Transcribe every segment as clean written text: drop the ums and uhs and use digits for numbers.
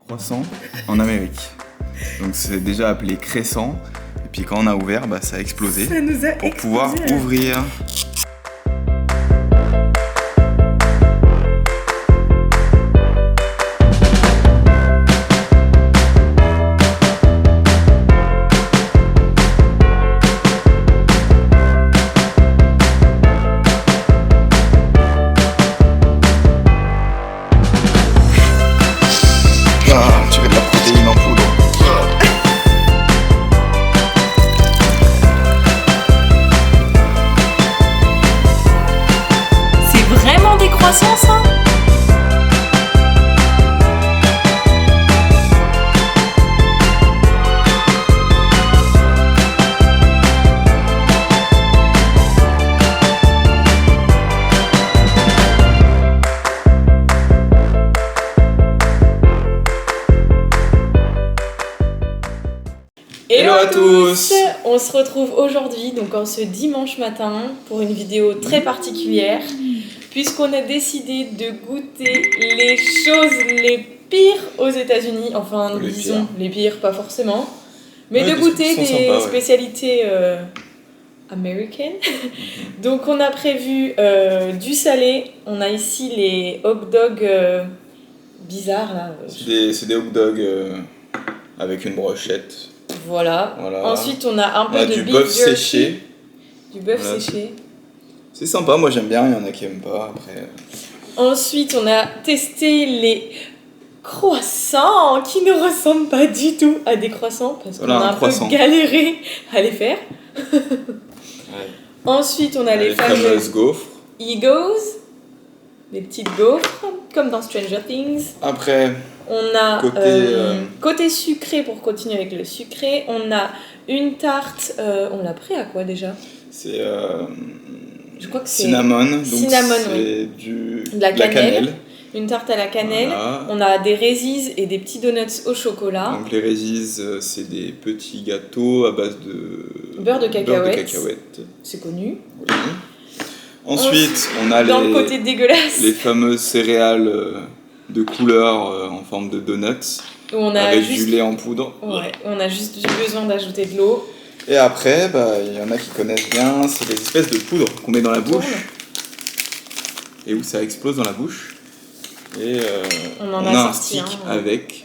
croissant en Amérique. Donc c'est déjà appelé crescent. Et puis quand on a ouvert, ça a explosé. Ça nous a pour pouvoir ouvrir. Tirer de la protéine en poudre. C'est vraiment des croissants, ça? Hello à tous. On se retrouve aujourd'hui, donc en ce dimanche matin, pour une vidéo très particulière, puisqu'on a décidé de goûter les choses les pires aux États-Unis, enfin Les disons pires. les pires, pas forcément, mais Ouais, de des goûter trucs qui sont des sympas, ouais. spécialités américaines. Donc on a prévu du salé, on a ici les hot dogs bizarres là. C'est des hot dogs avec une brochette. Voilà. Voilà. Ensuite, on a un On peu a de du beef bœuf jerky. séché. Du bœuf Voilà. séché. C'est sympa, moi j'aime bien, il y en a qui aiment pas après. Ensuite, on a testé les croissants qui ne ressemblent pas du tout à des croissants parce Voilà, qu'on a un un croissant. peu galéré à les faire. Ouais. Ensuite, on a les fameuses fameuses gaufres. Egos, les petites gaufres, comme dans Stranger Things. Après, On a Côté, côté sucré, pour continuer avec le sucré, on a une tarte, on l'a pris à quoi déjà? c'est Je crois que c'est cinnamon. Donc cinnamon, c'est de la cannelle. Une tarte à la cannelle. Voilà. On a des Reese's et des petits donuts au chocolat. Donc les Reese's, c'est des petits gâteaux à base de Beurre de cacahuètes. cacahuètes. C'est connu. Oui. Ensuite, on a Dans le côté les dégueulasse, fameuses céréales de couleur en forme de donuts où on a avec juste... du lait en poudre. Ouais, on a juste besoin d'ajouter de l'eau. Et après, il y en a qui connaissent bien, c'est des espèces de poudre qu'on met dans la bouche et où ça explose dans la bouche. Et On en on a a un sorti stick un, ouais. avec.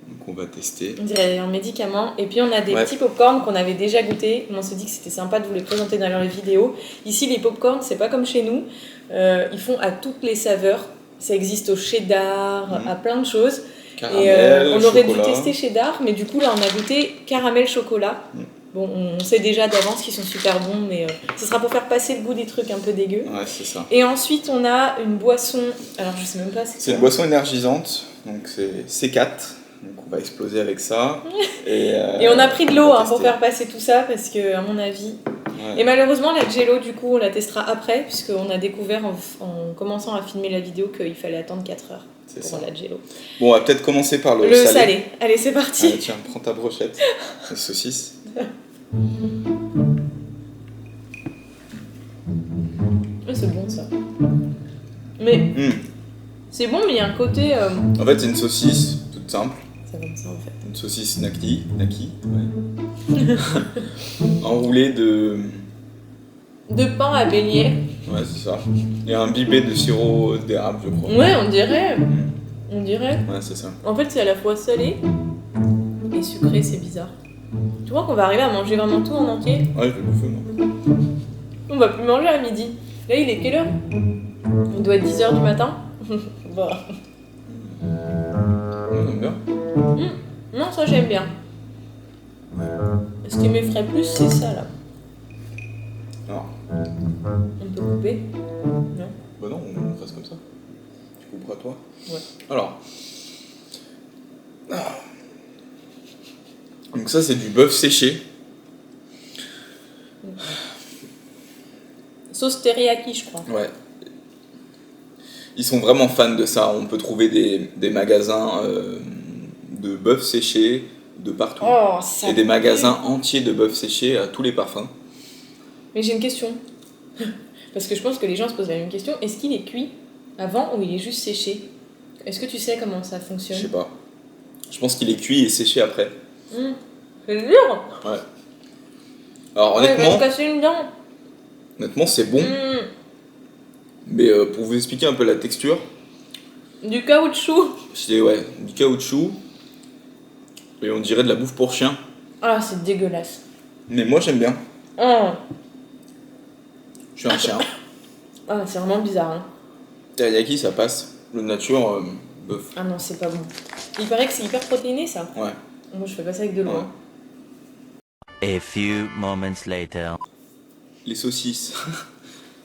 Donc on va tester. On dirait un médicament. Et puis on a des Ouais. petits pop-corn qu'on avait déjà goûté. On s'est dit que c'était sympa de vous les présenter dans les vidéos. Ici, les pop-corn, c'est pas comme chez nous. Ils font à toutes les saveurs. Ça existe au cheddar, à plein de choses. Caramel, Et on aurait dû chocolat. tester cheddar, mais du coup là on a goûté caramel chocolat. Bon, on sait déjà d'avance qu'ils sont super bons, mais ce sera pour faire passer le goût des trucs un peu dégueux. Ouais, c'est ça. Et ensuite on a une boisson, alors je sais même pas C'est une boisson énergisante, donc c'est C4. Donc on va exploser avec ça. Et on a pris de l'eau on va pour tester. faire passer tout ça, parce que à mon avis... Ouais. Et malheureusement la Jello du coup on la testera après, puisqu'on a découvert en commençant à filmer la vidéo qu'il fallait attendre 4 heures C'est pour ça. la Jello. Bon, on va peut-être commencer par le salé. Allez c'est parti. Allez, tiens, prends ta brochette. La saucisse. Ouais, c'est bon ça. Mais c'est bon, mais il y a un côté... En fait, c'est une saucisse toute simple. C'est comme ça en fait. Une saucisse naki, ouais. Enroulée de... De pain à beignet. Ouais, c'est ça. Et imbibée de sirop d'érable, je crois. Ouais, on dirait. On dirait. Ouais, c'est ça. En fait, c'est à la fois salé et sucré, c'est bizarre. Tu vois qu'on va arriver à manger vraiment tout en entier? Ouais, je vais bouffer, moi. On va plus manger à midi. Là, il est quelle heure? Il doit être 10h du matin. Bah. On aime bien. Non, ça j'aime bien. Ce qui m'effraie plus, c'est ça là. Alors, On peut couper? Non? bah non, on reste comme ça. Tu couperas toi. Ouais. Alors. Donc ça, c'est du bœuf séché. Sauce teriyaki, je crois. Ouais. Ils sont vraiment fans de ça. On peut trouver des magasins de bœuf séché de partout. Oh, ça Et des pue. magasins entiers de bœuf séché à tous les parfums. Mais j'ai une question. Parce que je pense que les gens se posent la même question. Est-ce qu'il est cuit avant ou il est juste séché? Est-ce que tu sais comment ça Je fonctionne? sais pas. Je pense qu'il est cuit et séché après. C'est dur. Ouais. Alors Ouais, il va honnêtement, se casser une dent. c'est bon. Mais pour vous expliquer un peu la texture, Du caoutchouc. c'est du caoutchouc. Et on dirait de la bouffe pour chien. Ah, c'est dégueulasse. Mais moi j'aime bien. Oh. Je suis un chien. Ah, c'est vraiment bizarre. Hein. Teriyaki ça passe. Le nature, bœuf. Ah non, c'est pas bon. Il paraît que c'est hyper protéiné ça. Ouais. Moi, je fais pas ça avec de l'eau. Ouais. Hein. A few moments later. Les saucisses.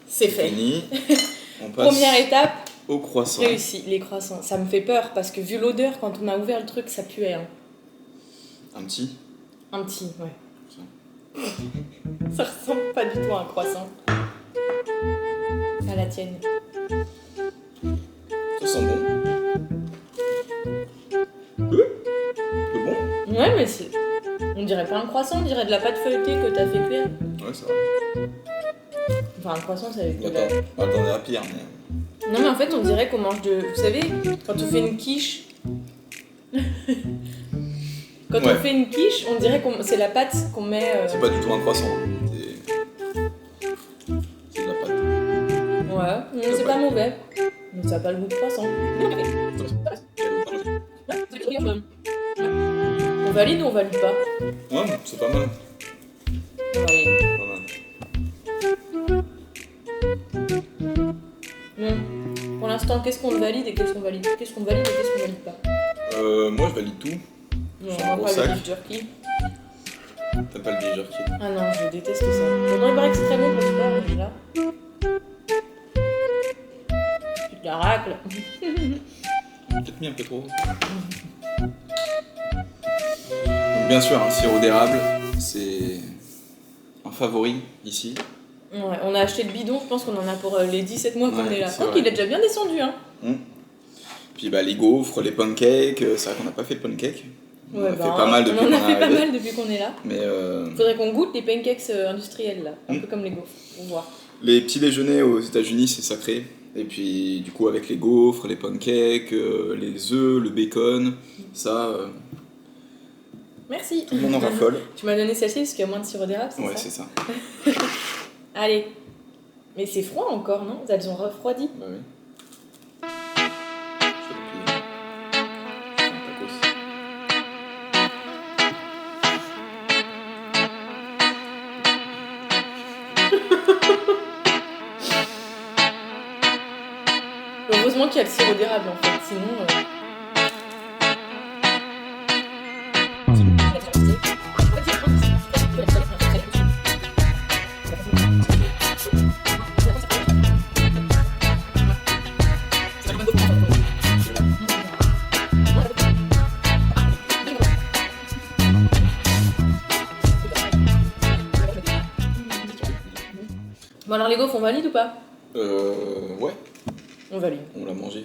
C'est fait. Fini. On passe Première étape, au croissant. réussi. Les croissants. Ça me fait peur parce que vu l'odeur, quand on a ouvert le truc, ça puait. Hein. Un petit. Un petit, ouais. Ça ressemble pas du tout à un croissant. À la tienne. Ça sent bon. C'est bon. Ouais, mais c'est. On dirait pas un croissant, on dirait de la pâte feuilletée que t'as fait cuire. Ouais, ça va. Enfin, un croissant, c'est avec de la. Attends, à pire. Mais... Non, mais en fait, on dirait qu'on mange de. Vous savez, quand on fait une quiche. Quand on fait une quiche, on dirait que c'est la pâte qu'on met. C'est pas du tout un croissant. C'est de la pâte. Ouais, c'est pas mauvais. Mais ça a pas le goût de croissant. On valide ou on valide pas? Ouais, c'est pas mal. On valide. Pas mal. Pour l'instant, qu'est-ce qu'on valide et qu'est-ce qu'on valide? Qu'est-ce qu'on valide et qu'est-ce qu'on valide pas? Moi je valide tout. Non, Sur un on gros va pas sac. le beef jerky. T'as pas le beef jerky. Ah non, je déteste ça. Pourtant, il paraît que c'est très bon pour le sport, mais là. Tu te la racles. Peut-être mis un peu trop. Donc, bien sûr, un sirop d'érable, c'est un favori ici. Ouais, on a acheté le bidon, je pense qu'on en a pour les 17 mois qu'on Ouais, est là. c'est Donc vrai. il est déjà bien descendu, hein. Puis bah, les gaufres, les pancakes, c'est vrai qu'on n'a pas fait de pancakes. On en a fait pas mal depuis on en qu'on a est fait pas arrivé. mal depuis qu'on est là. Mais Faudrait qu'on goûte les pancakes industriels là, un peu comme les gaufres, pour voir. les petits déjeuners aux États-Unis, c'est sacré. Et puis du coup avec les gaufres, les pancakes, les œufs, le bacon, ça, Merci. tout le monde en raffole. Tu m'as donné celle-ci parce qu'il y a moins de sirop d'érable, c'est Ouais, ça? c'est ça. Allez. Mais c'est froid encore, non? Elles ont refroidi. Bah oui. Je fais des pliés. Je fais un tacos. Heureusement qu'il y a le sirop d'érable en fait, sinon. Bon alors les gaufres, on valide ou pas? Ouais, On valide. on l'a mangé.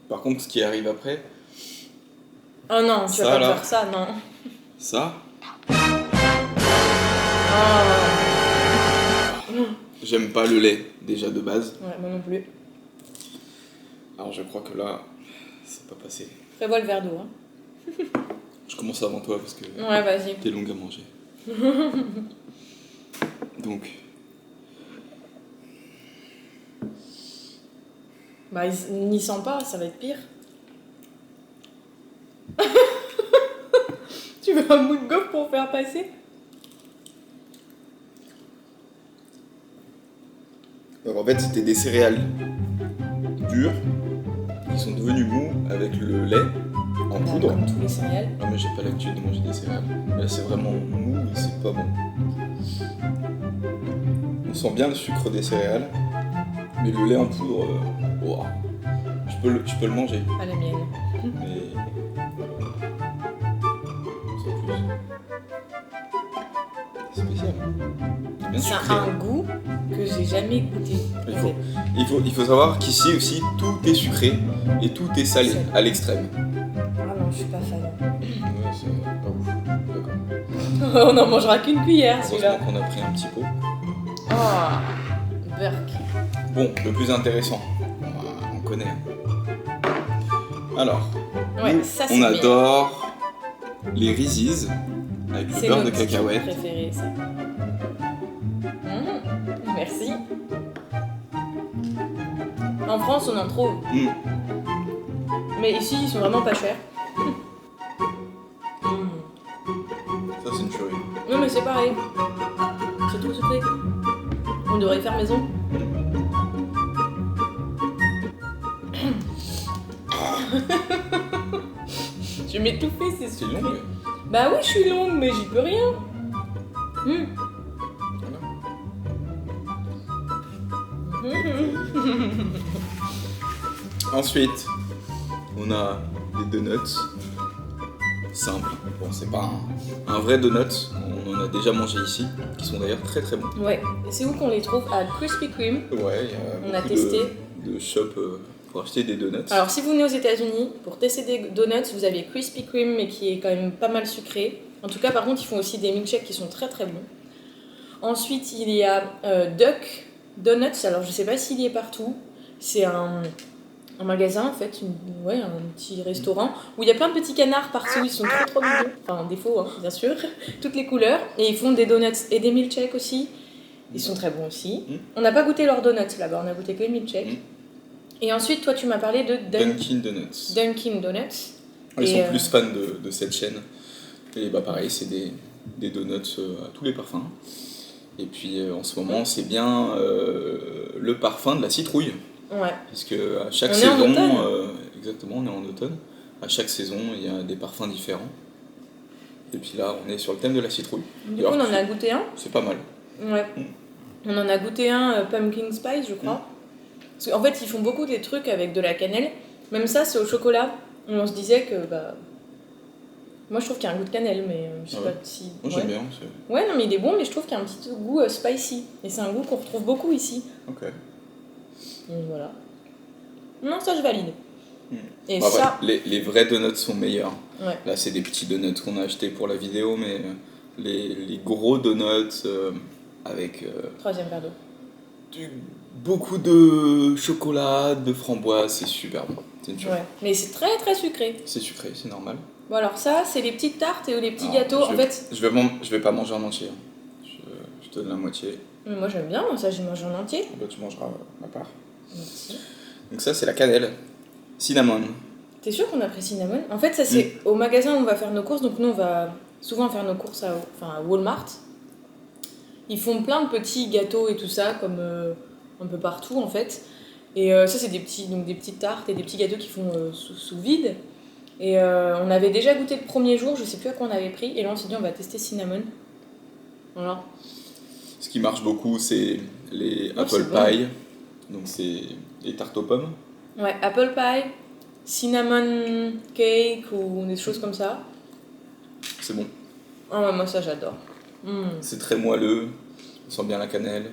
Par contre, ce qui arrive après, Oh non, tu Ça, vas pas me là. faire ça, non. ça, Oh. j'aime pas le lait déjà de base. Ouais, moi non plus. Alors je crois que là, c'est pas passé. Prévois le verre d'eau, hein. Je commence avant toi parce que Ouais, vas-y. t'es longue à manger. Donc, Bah, n'y sent pas, ça va être pire. Tu veux un bout de gaufre pour faire passer? donc en fait, c'était des céréales dures qui sont devenues mous avec le lait en poudre. Comme tous les céréales. Ah mais j'ai pas l'habitude de manger des céréales. Mais là c'est vraiment mou et c'est pas bon. On sent bien le sucre des céréales, mais le lait en poudre, ouah. Je peux le manger, Pas la mienne. mais sans plus. C'est spécial. C'est bien Ça sucré. a un goût que j'ai jamais goûté. Il en faut, fait. il faut savoir qu'ici aussi tout est sucré et tout est salé Salé. à l'extrême. Ah non, je suis pas fan. Ouais, c'est pas ouf. D'accord. On n'en mangera qu'une cuillère celui-là. Heureusement qu'on a pris un petit pot. Oh, Burk. Bon, le plus intéressant, on connaît. Alors, Ouais, Nous, ça c'est on bien. adore les Reese's avec le C'est beurre de notre cacahuète. préféré, ça. Merci. En France, on en trouve. Mm. Mais ici, ils sont vraiment pas chers. Ça, c'est une tuerie. Non, mais c'est pareil. C'est trop sucré. On devrait faire maison. Je vais m'étouffer, c'est C'est sucré. long, mais... Bah oui, je suis longue, mais j'y peux rien. Ensuite, on a les donuts. Simple. Bon, c'est pas un vrai donut. On en a déjà mangé ici, qui sont d'ailleurs très très bons. Ouais, et c'est où qu'on les trouve? À Krispy Kreme. Ouais, il y a On a beaucoup testé. de shops pour acheter des donuts. Alors, si vous venez aux États-Unis pour tester des donuts, vous avez Krispy Kreme, mais qui est quand même pas mal sucré. En tout cas, par contre, ils font aussi des milkshakes qui sont très très bons. Ensuite, il y a Duck Donuts. Alors, je sais pas s'il y est partout. C'est un magasin, en fait, un petit restaurant où il y a plein de petits canards partout. Ils sont trop trop mignons. Enfin, des faux, hein, bien sûr. Toutes les couleurs. Et ils font des donuts et des milkshakes aussi. Ils sont très bons aussi. On n'a pas goûté leurs donuts là-bas, on a goûté que les milkshakes. Et ensuite, toi, tu m'as parlé de Dunkin' Donuts. Dunkin' Donuts. Ils Et, sont plus fans de cette chaîne. Et bah pareil, c'est des donuts à tous les parfums. Et puis en ce moment, c'est bien le parfum de la citrouille. Ouais. Puisque à chaque On est saison, en automne. exactement, on est en automne. À chaque saison, il y a des parfums différents. Et puis là, on est sur le thème de la citrouille. Du coup, on en a goûté un. C'est pas mal. Ouais. On en a goûté un pumpkin spice, je crois. Parce qu'en fait, ils font beaucoup des trucs avec de la cannelle. Même ça, c'est au chocolat. On se disait que, bah... Moi, je trouve qu'il y a un goût de cannelle, mais je sais Ah pas ouais. si... Moi, j'aime bien. c'est- Ouais, non, mais il est bon, mais je trouve qu'il y a un petit goût spicy. Et c'est un goût qu'on retrouve beaucoup ici. Ok. Donc voilà. Non, ça, je valide. Et Bah, ça... ouais, les vrais donuts sont meilleurs. Ouais. Là, c'est des petits donuts qu'on a achetés pour la vidéo, mais les gros donuts avec Troisième verre d'eau. beaucoup de chocolat, de framboise, c'est super bon. C'est une tuerie. Ouais. Mais c'est très très sucré. C'est sucré, c'est normal. Bon, alors ça, c'est les petites tartes et les petits Alors, gâteaux. En fait... je vais pas manger en entier. Je te donne la moitié. Mais moi, j'aime bien, moi, ça, j'ai mangé en entier. Bah, tu mangeras ma part. Merci. Donc ça, c'est la cannelle. Cinnamon. T'es sûr qu'on a pris cinnamon? En fait, ça c'est au magasin où on va faire nos courses. Donc nous, on va souvent faire nos courses à Walmart. Ils font plein de petits gâteaux et tout ça, comme un peu partout en fait. Et ça, c'est des petites tartes et des petits gâteaux qui font sous vide. Et on avait déjà goûté le premier jour, je sais plus à quoi on avait pris. Et là, on s'est dit, on va tester cinnamon. Voilà. Ce qui marche beaucoup, c'est les Oh, apple c'est bon. pie. Donc c'est les tartes aux pommes. Ouais, apple pie, cinnamon cake ou des choses comme ça. C'est bon. Ah ouais, moi ça j'adore. C'est très moelleux. On sent bien la cannelle.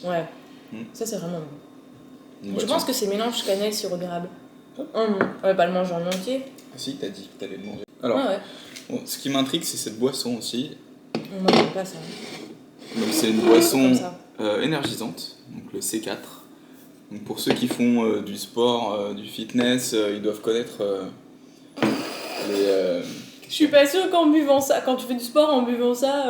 Ouais, Mm. ça c'est vraiment bon. Bah, Je pense que c'est mélange cannelle sirop d'érable. On va pas le manger en entier. Ah si, t'as dit que t'allais le manger. Alors, Ah ouais, bon, ce qui m'intrigue, c'est cette boisson aussi. moi j'aime pas ça. Donc c'est une Comme boisson ça. énergisante, donc le C4. Donc pour ceux qui font du sport, du fitness, ils doivent connaître les... Je suis pas sûre qu'en buvant ça, quand tu fais du sport en buvant ça,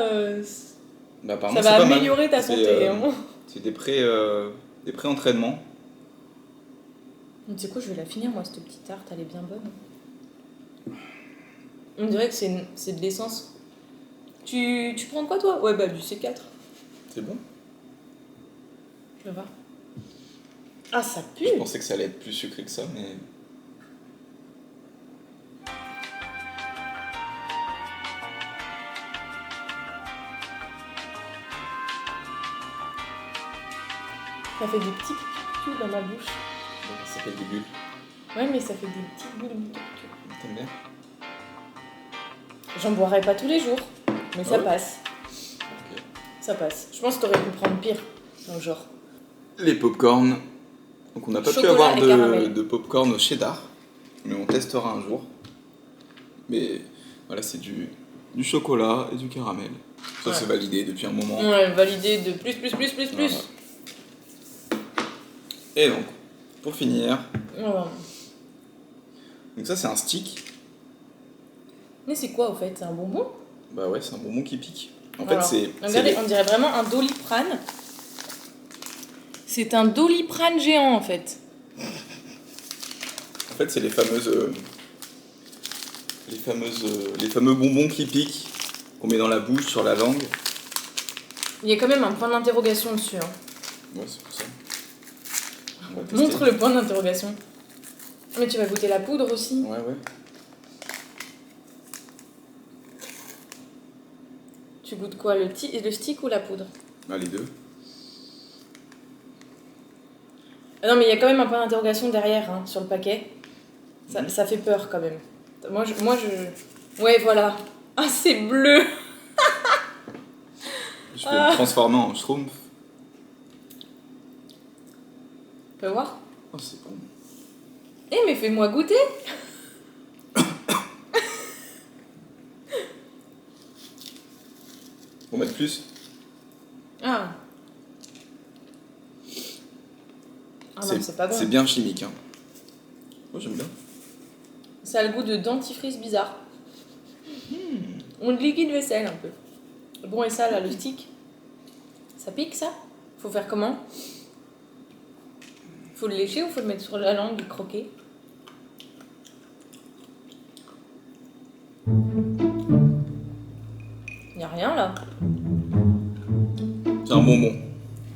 Bah, apparemment, ça c'est va pas mal. améliorer ta C'est, santé. Hein. C'est des pré-entraînements. Tu sais quoi, je vais la finir moi cette petite tarte, elle est bien bonne. On dirait que c'est de l'essence. Tu prends quoi toi? Ouais bah du C4. C'est bon. Je vais voir. Ah ça pue. Je pensais que ça allait être plus sucré que ça, mais... Ça fait des petits piou dans ma bouche. Ça s'appelle des bulles. Ouais mais ça fait des petites boules de piou. T'aimes bien? J'en boirai pas tous les jours, mais ça ouais passe. Ok. Ça passe. Je pense que t'aurais pu prendre pire dans le genre. Les pop-corn. Donc on n'a pas pu Chocolat avoir et caramel. de pop-corn au cheddar, mais on testera un jour. Mais voilà, c'est du chocolat et du caramel. Ça Ouais. c'est validé depuis un moment. Ouais, validé de plus. Voilà. Et donc, pour finir, Ouais. Donc ça, c'est un stick. Mais c'est quoi, au fait? C'est un bonbon? Bah ouais, c'est un bonbon qui pique. En Alors, fait, regardez, on dirait vraiment un Doliprane. C'est un Doliprane géant, en fait. En fait, c'est les fameux bonbons qui piquent, qu'on met dans la bouche, sur la langue. Il y a quand même un point d'interrogation dessus. Hein. Ouais, c'est pour ça. On va tester. Montre le point d'interrogation. Mais tu vas goûter la poudre aussi. Ouais, ouais. Tu goûtes quoi, le stick ou la poudre? Ah, les deux. Ah non, mais il y a quand même un point d'interrogation derrière, hein, sur le paquet. Ça fait peur quand même. Moi, je... Ouais, voilà. Ah, c'est bleu. Je vais le transformer en schtroumpf. Tu peux voir? Oh, c'est bon. Eh, mais fais-moi goûter. Faut mettre plus. Ah. Ah non, c'est pas bon. C'est bien chimique. Hein. Moi, j'aime bien. Ça a le goût de dentifrice bizarre. Ou de liquide vaisselle un peu. Bon, et ça, là, le stick, ça pique, ça? Faut faire comment? Faut le lécher ou faut le mettre sur la langue et croquer? Y a rien, là. C'est un bonbon.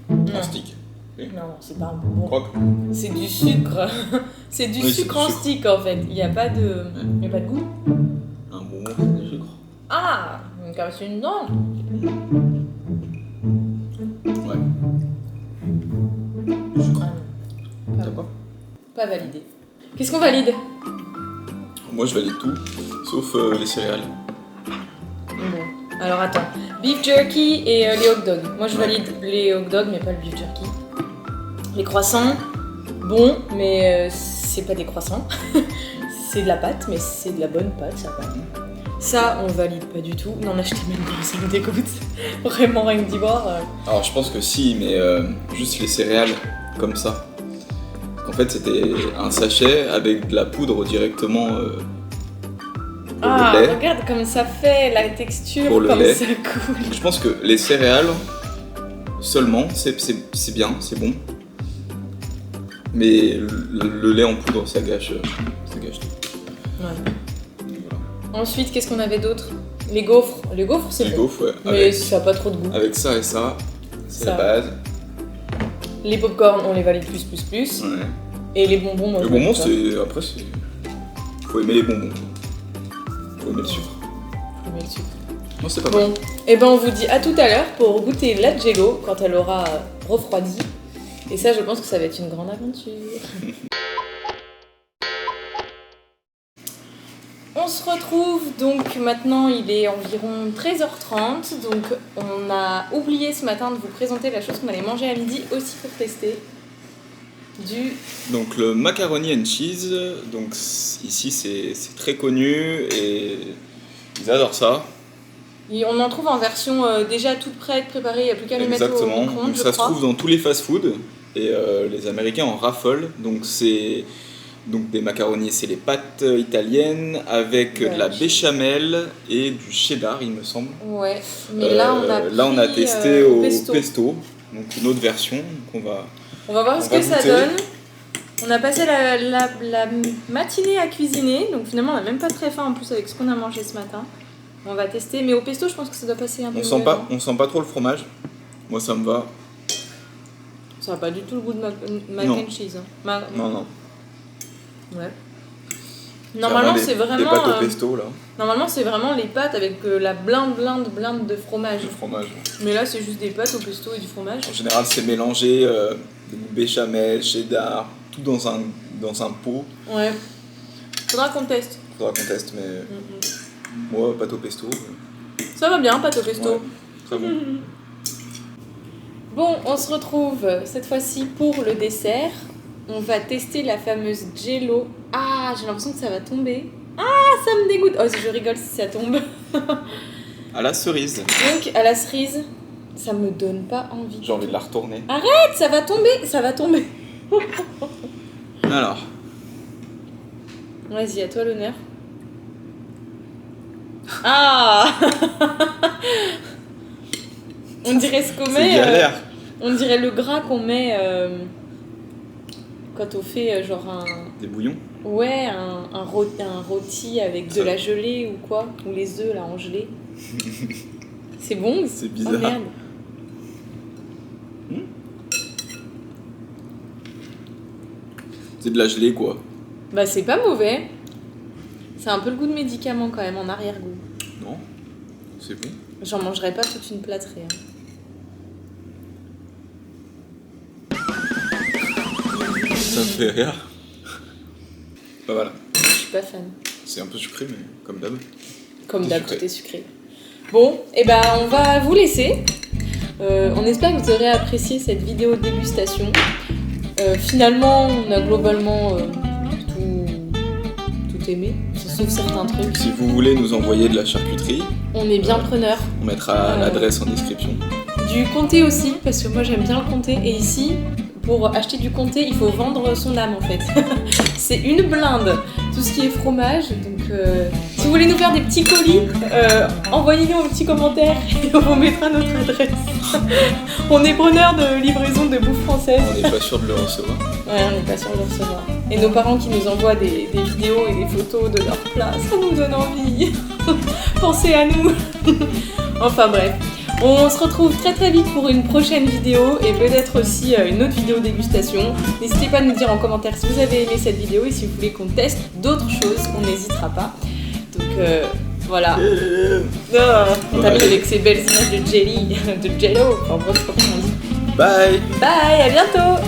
Non. En stick. Non, c'est pas un bonbon. Croque. C'est du sucre. C'est du Oui, c'est sucre du en sucre. stick, en fait. Il n'y a pas de... Il y a pas de goût. Un bonbon, c'est du sucre. Ah! Une casse une dent. Ouais. Du sucre. Ah, T'as pas? pas validé. Qu'est-ce qu'on valide? Moi, je valide tout, sauf les céréales. Bon, alors attends. Beef jerky et les hot dogs. Moi je valide les hot dogs mais pas le beef jerky. Les croissants, bon, mais c'est pas des croissants. C'est de la pâte, mais c'est de la bonne pâte, ça va. Ça, on valide pas du tout. N'en achetez même pas, ça me dégoûte. Vraiment, rien que d'y voir. Alors, je pense que si, mais juste les céréales, comme ça. En fait, c'était un sachet avec de la poudre directement pour Ah, le lait. regarde comme ça fait la texture, Pour le comme lait. ça coule. Je pense que les céréales, seulement, c'est bien, c'est bon. Mais le lait en poudre, ça gâche tout. Ouais. Voilà. Ensuite, qu'est-ce qu'on avait d'autre? Les gaufres. Les gaufres, c'est Les bon. gaufres, ouais. Mais ça a pas trop de goût. Avec ça et ça, c'est Ça. la base. Les popcorn, on les valide plus. Ouais. Et les bonbons, moi Le je bonbon, valide pas. c'est. Après, c'est. Faut aimer les bonbons. Faut aimer le sucre. Je mets le sucre. Non, c'est pas mal. Bon, et ben on vous dit à tout à l'heure pour goûter la Jello quand elle aura refroidi. Et ça, je pense que ça va être une grande aventure. On se retrouve donc maintenant, il est environ 13h30. Donc on a oublié ce matin de vous présenter la chose qu'on allait manger à midi aussi pour tester. Donc le macaroni and cheese, donc ici c'est très connu et ils adorent ça. Et on en trouve en version déjà toute prête, préparée, il n'y a plus qu'à les mettre au Exactement. micro-ondes, Donc je ça se crois. trouve dans tous les fast-food et les Américains en raffolent. Donc c'est donc des macaronis, c'est les pâtes italiennes avec Ouais, de la je- béchamel et du cheddar, il me semble. Ouais, mais là on a pris, testé au pesto. pesto, donc une autre version. Donc On va voir On ce va que ça goûter. donne. On a passé la matinée à cuisiner, donc finalement on n'a même pas très faim en plus avec ce qu'on a mangé ce matin. On va tester, mais au pesto je pense que ça doit passer un peu mieux, non? on sent pas trop le fromage. Moi ça me va. Ça n'a pas du tout le goût de mac Non. and cheese. Non. Ouais. Normalement c'est Des vraiment, pâtes au pesto là, normalement c'est vraiment les pâtes avec la blinde de fromage. du fromage. Mais là c'est juste des pâtes au pesto et du fromage. En général, c'est mélangé béchamel, cheddar, tout dans un pot. Ouais. Faudra qu'on teste. Faudra qu'on teste, mais moi, pâte au pesto, Ça va bien, pâte au pesto. ouais, très bon. Bon, on se retrouve cette fois-ci pour le dessert. On va tester la fameuse Jello. Ah, j'ai l'impression que ça va tomber. Ah, ça me dégoûte. Oh, je rigole si ça tombe. À la cerise, Donc, à la cerise, ça me donne pas envie. j'ai envie de la retourner. Ça va tomber, ça va tomber. Alors, Vas-y, à toi l'honneur. Ah On dirait ce qu'on C'est met. galère. On dirait le gras qu'on met quand on fait genre un. Des bouillons. Ouais, un rôti avec de Ça. la gelée ou quoi. Ou les œufs là en gelée. C'est bon? C'est bizarre. Oh merde. C'est de la gelée, quoi. Bah c'est pas mauvais. C'est un peu le goût de médicament quand même en arrière-goût. Non, c'est bon. J'en mangerai pas toute une plâtrée. Hein. Ça me fait rire. Bah voilà. Je suis pas fan. C'est un peu sucré, mais comme d'hab. Comme Tout d'hab, sucré. tout est sucré. Bon, et ben on va vous laisser. On espère que vous aurez apprécié cette vidéo de dégustation. Finalement, on a globalement tout aimé, sauf certains trucs. Si vous voulez nous envoyer de la charcuterie, On est bien preneur. on mettra Ouais. l'adresse en description. Du comté aussi, parce que moi j'aime bien le comté. Et ici, pour acheter du comté, il faut vendre son âme en fait. C'est une blinde, tout ce qui est fromage. Donc si vous voulez nous faire des petits colis, envoyez-nous un petit commentaire et on vous mettra notre adresse. On est preneur de livraison de bouffe française. On n'est pas sûr de le recevoir. Ouais, on n'est pas sûr de le recevoir. Et nos parents qui nous envoient des vidéos et des photos de leur plat, ça nous donne envie. Pensez à nous. Enfin bref. On se retrouve très très vite pour une prochaine vidéo et peut-être aussi une autre vidéo dégustation. N'hésitez pas à nous dire en commentaire si vous avez aimé cette vidéo et si vous voulez qu'on teste d'autres choses, on n'hésitera pas. Donc voilà. On termine avec ces belles images de jelly, de jello. Enfin bon, c'est pas comment on dit. Bye. Bye, à bientôt.